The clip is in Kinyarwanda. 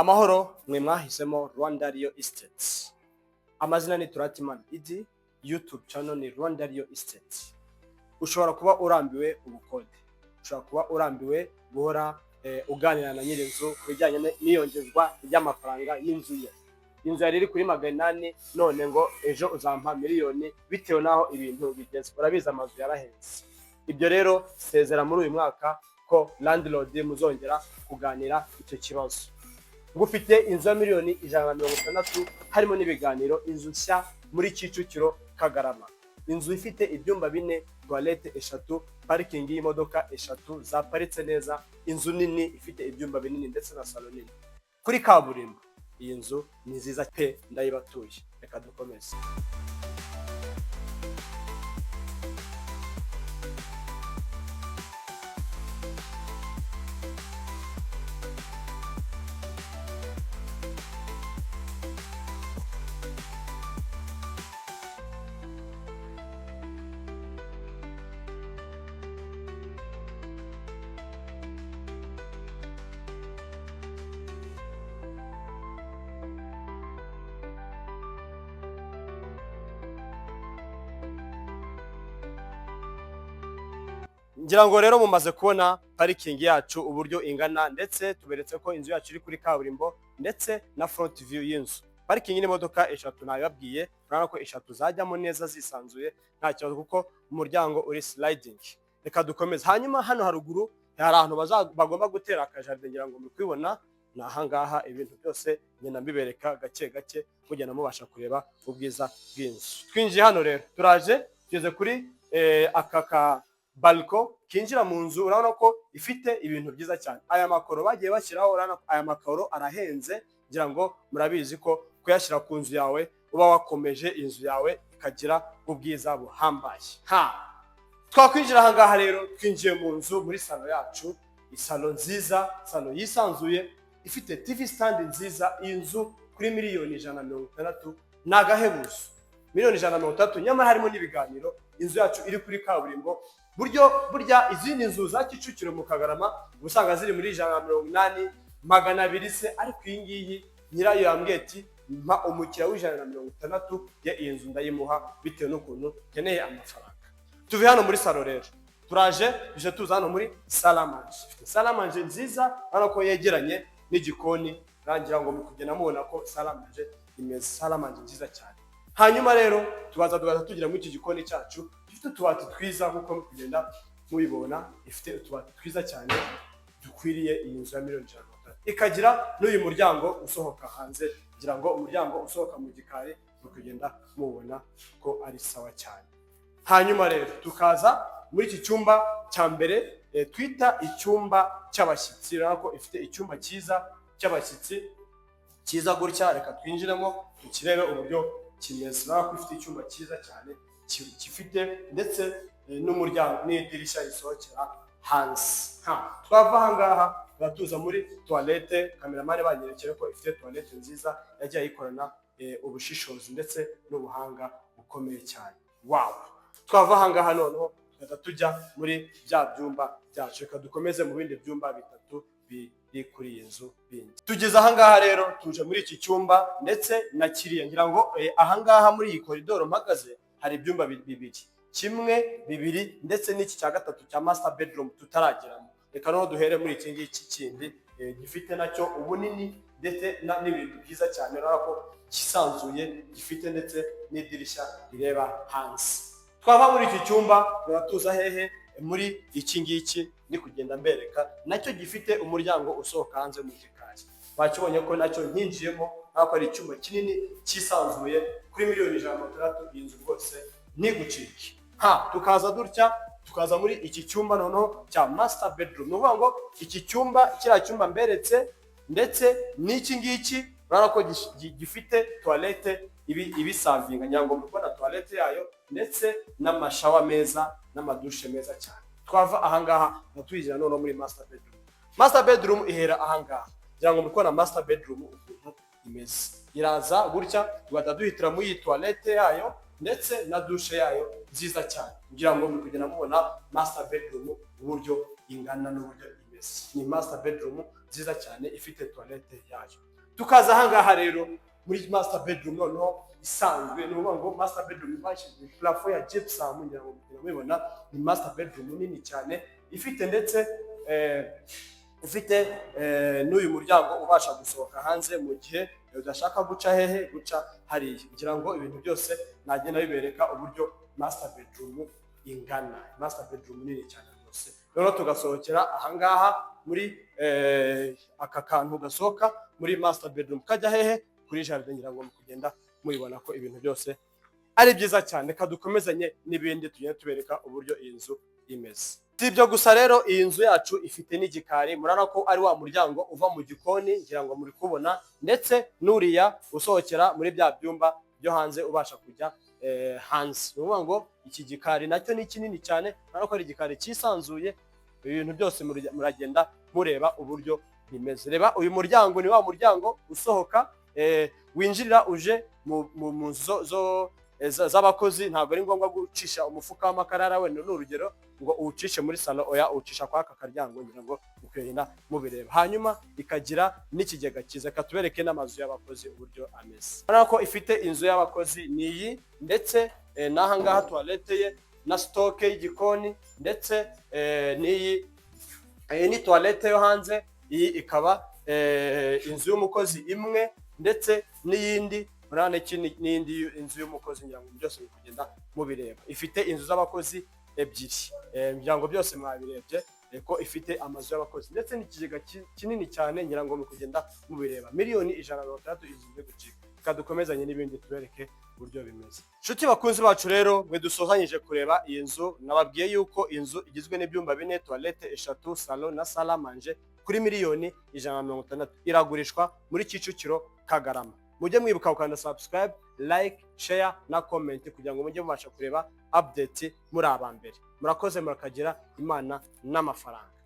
Amahoro mwe mwahisemo Rwanda Real Estate. Amazina ni Turatimana Idi, YouTube channel ni Rwanda Real Estate. Ushobora kuba urambiwe ubukode, ushobora kuba urambiwe guhora uganira na nyirinzu kubijyanye n'iyongezwa ry'amafaranga y'inzu ye. Inzu yari iri kuri 800 none ngo ejo uzampa miliyoni bitewe naho ibintu bigeze. Urabizi amazu yarahenze. Ibyo rero sezera muri uyu mwaka ko landlord muzongera kuganira icyo kibazo. Ngufite inzu ya miliyoni 160 harimo n'ibiganiro, inzu nshya muri Kicukiro Kagarama. Inzu ifite ibyumba 4, toilette 3, parking y'imodoka 3 zaparitse neza, inzu nini ifite ibyumba binini ndetse na salon nini. Kuri kaburimbo iyi nzu ni nziza pe, ndayibatuye. Reka dukomeze. Ngira ngo rero mumaze kubona parking yacu uburyo ingana, ndetse tuberetse ko inzu yacu iri kuri kaburimbo ndetse na front view y'inzu. Parking n'imodoka 3 nabibabwiye, urabona ko 3 zajyamo neza zisanzuye nta kibazo kuko umuryango uri sliding. Reka dukomeze. Hanyuma hano haruguru hari ahantu bagomba gutera akajaride, ngira ngo mukwibona na ahangaha ibintu byose ngenda mbibereka gake gake kugenda mubasha kureba ubwiza bw'inzu. Twinjiye hano rero turaje tugeze kuri akaka balko kinjira mu nzu. Urabona ko ifite ibintu byiza cyane. Aya makoro bagiye bashyiraho, urabona aya makoro arahenze, ngira ngo murabizi ko kuyashyira ku nzu yawe uba wakomeje inzu yawe ikagira ubwiza buhambaye. Twakwinjira ahangaha rero, twinjiye mu nzu muri salo yacu, isalo nziza, salo yisanzuye ifite TV stand nziza. Iyi nzu kuri miliyoni 160 nagahebuzo, miliyoni 160, nyamara harimo n'ibiganiro. Inzu yacu iri kuri kaburimbo. Burya izindi nzu za Kicukiro mu Kagarama ubusanga ziri muri 180, 200 se, ariko iyi ngiyi nyirayo yambwiye ati mpa umukiriya w'160 ya iyi nzu ndayimuha bitewe n'ukuntu keneye amafaranga. Tuve hano muri salo rero turaje tuza hano muri salamanje. Salamanje nziza, hano ko yegeranye n'igikoni, rangira ngo mukugena mubona ko salamanje imeze, salamanje nziza cyane. Hanyuma rero tubaza tugira muri iki gikoni cyacu, ifite utubati twiza nkuko mukugenda mubibona, ifite utubati twiza cyane dukwiriye iyi nzu ya miliyoni 160. Ikagira n'uyu muryango usohoka hanze, ngira ngo umuryango usohoka mu gikari mukugenda mubona ko ari sawa cyane. Hanyuma rero tukaza muri iki cyumba cya mbere twita icyumba cy'abashyitsi. Urabona ko ifite icyumba cyiza cy'abashyitsi cyiza gutya. Reka twinjiremo tukirebe uburyo kimeze. Urabona ko ifite icyumba cyiza cyane gifite ndetse n'umuryango n'idirishya risohokera hanze. Twava ahangaha turatuza muri toilette. Kameramani banyerekeye ko ifite toilette nziza yagiye ayikorana ubushishozi ndetse n'ubuhanga bukomeye cyane. Wow! Twava ahangaha noneho tujya muri bya byumba byacu. Reka dukomeze mu bindi byumba bitatu biri kuri iyi nzu bindi. Tugeze ahangaha rero tuje muri iki cyumba ndetse na kiriya. Ngira ngo ahangaha muri iyi koridoro mpagaze hari ibyumba bibiri, kimwe, bibiri ndetse n'iki cya gatatu cya master bedroom tutarageramo. Reka no duhere muri iki ngiki kindi gifite nacyo ubunini ndetse n'ibintu byiza cyane. Urabona ko kisanzuye, gifite ndetse n'idirishya rireba hanze. Twava muri iki cyumba turatuza hehe muri iki ngiki ni kugenda mbereka, nacyo gifite umuryango usohoka hanze mu gikari. Bakibonye ko nacyo nkinjiyemo, ariko ari icyumba kinini kisanzuye kuri miliyoni 160. Iyi nzu rwose ntigucike. Tukaza dutya tukaza muri iki cyumba noneho cya master bedroom. Ni ukuvuga ngo iki cyumba, kiriya cyumba mberetse ndetse n'iki ngiki, urabona ko gifite toilette ibisavinga. Ngira ngo mubona toilette yayo ndetse n'amashawa meza n'amadushe meza cyane. Twava ahangaha natwijira none muri master bedroom. Master bedroom ihera ahangaha. Ngira ngo mubona master bedroom ukuntu imeze. Iraza gutya tugata duhitira muri toilette yayo ndetse na dushe yayo nziza cyane. Ngira ngo mukugenda mubona master bedroom uburyo ingana n'uburyo imeze. imeze. Ni master bedroom nziza cyane ifite toilette yayo. Tukaza ahangaha rero muri master bedroom noneho isanzwe, ni ukuvuga ngo master bedroom bashyize plafond ya gypsum, ngira ngo mubibona. Ni master bedroom nini cyane ifite ndetse ufite n'uyu muryango ubasha gusohoka hanze mu gihe udashaka guca hehe, guca hariya. Ngira ngo ibintu byose nagenda bibereka uburyo master bedroom ingana. Master bedroom nini cyane rwose. Rero tugasohokera ahangaha muri aka kantu gasohoka muri master bedroom kajya hehe, kuri jardin. Ngira ngo mukugenda mubibona ko ibintu byose ari byiza cyane. Kadukomezanye n'ibindi tugenda tubereka uburyo iyi nzu imeze. Si ibyo gusa rero, iyi nzu yacu ifite n'igikari. Murana ko ari wa muryango uva mu gikoni, ngira ngo muri kubona, ndetse n'uriya usohokera muri bya byumba byo hanze ubasha kujya hanze. Ni ukuvuga ngo iki gikari nacyo ni kinini cyane, murana ko ari igikari cyisanzuye. Ibintu byose muragenda mureba uburyo bimeze. Reba uyu muryango, ni wa muryango usohoka winjirira uje mu nzu z'abakozi. Ntabwo ari ngombwa gucisha umufuka w'amakarara wenda n'urugero ngo uwucishe muri salo, oya uwucisha kwa aka karyango. Ngira ngo mukagenda mubireba. Hanyuma ikagira n'ikigega cyiza. Katubereke n'amazu y'abakozi uburyo ameze. Urabona ko ifite inzu y'abakozi niyi, ndetse n'aha ngaha toilette ye na stock y'igikoni, ndetse n'iyi ni toilette yo hanze. Iyi ikaba inzu y'umukozi imwe, ndetse n'iyindi murane n'indi inzu y'umukozi. Ngira ngo byose kugenda mubireba. Ifite inzu z'abakozi ebyiri. Ngira ngo byose mwabirebye ko ifite amazu y'abakozi ndetse n'ikigega kinini cyane. Ngira ngo mukugenda mubireba. Miliyoni 160 inzu yo gucika. Kadukomezanye n'ibindi tubereke uburyo bimeze. Nshuti bakunzi bacu rero, mwe dusohanyije kureba iyi nzu. Nababwiye yuko inzu igizwe n'ibyumba 4, toilette 3, salon na salle à manger kuri miliyoni 160. Iragurishwa muri Kicukiro Kagarama. Mujye mwibuka gukanda subscribe, like, share na comment kugira ngo mujye mubasha kureba update muri abambere. Murakoze, murakagira Imana n'amafaranga.